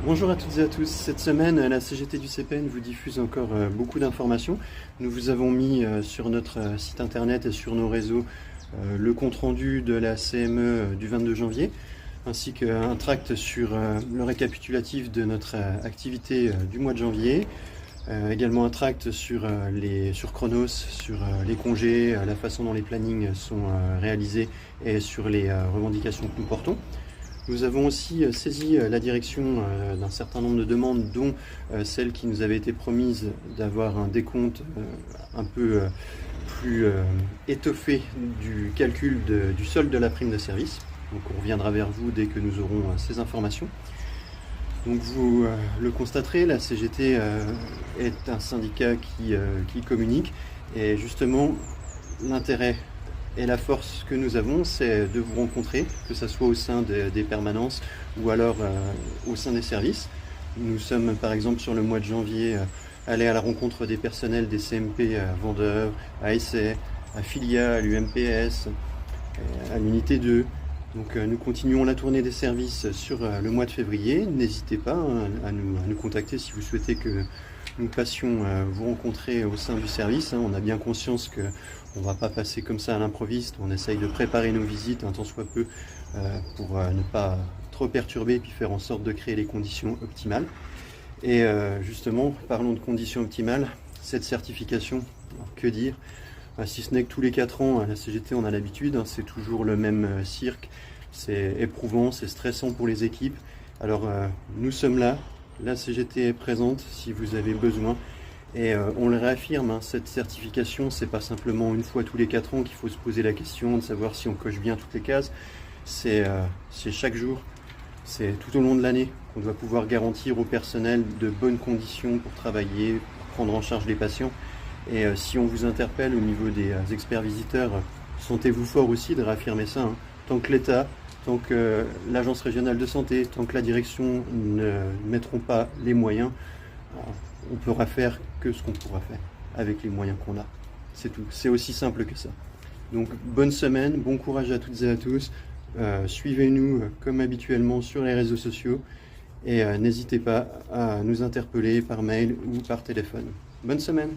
Bonjour à toutes et à tous. Cette semaine, la CGT du CPN vous diffuse encore beaucoup d'informations. Nous vous avons mis sur notre site internet et sur nos réseaux le compte-rendu de la CME du 22 janvier, ainsi qu'un tract sur le récapitulatif de notre activité du mois de janvier. Également un tract sur Chronos, sur les congés, la façon dont les plannings sont réalisés et sur les revendications que nous portons. Nous avons aussi saisi la direction d'un certain nombre de demandes, dont celle qui nous avait été promise d'avoir un décompte un peu plus étoffé du calcul du solde de la prime de service. Donc on reviendra vers vous dès que nous aurons ces informations. Donc vous le constaterez, la CGT est un syndicat qui communique, et justement l'intérêt et la force que nous avons, c'est de vous rencontrer, que ce soit au sein des permanences ou alors au sein des services. Nous sommes par exemple sur le mois de janvier allés à la rencontre des personnels des CMP vendeurs, à Essay, à Filia, à l'UMPS, à l'unité 2. Donc nous continuons la tournée des services sur le mois de février. N'hésitez pas à nous contacter si vous souhaitez que nous passions vous rencontrer au sein du service. On a bien conscience qu'on ne va pas passer comme ça à l'improviste. On essaye de préparer nos visites un tant soit peu pour ne pas trop perturber et puis faire en sorte de créer les conditions optimales. Et justement, parlons de conditions optimales. Cette certification, que dire ? Si ce n'est que tous les 4 ans, à la CGT, on a l'habitude, c'est toujours le même cirque. C'est éprouvant, c'est stressant pour les équipes. Alors nous sommes là, la CGT est présente si vous avez besoin. Et on le réaffirme, cette certification, c'est pas simplement une fois tous les 4 ans qu'il faut se poser la question de savoir si on coche bien toutes les cases. C'est chaque jour, c'est tout au long de l'année qu'on doit pouvoir garantir au personnel de bonnes conditions pour travailler, pour prendre en charge les patients. Et si on vous interpelle au niveau des experts visiteurs, sentez-vous fort aussi de réaffirmer ça. Tant que l'État, tant que l'Agence régionale de santé, tant que la direction ne mettront pas les moyens, on ne pourra faire que ce qu'on pourra faire avec les moyens qu'on a. C'est tout. C'est aussi simple que ça. Donc bonne semaine, bon courage à toutes et à tous. Suivez-nous comme habituellement sur les réseaux sociaux et n'hésitez pas à nous interpeller par mail ou par téléphone. Bonne semaine.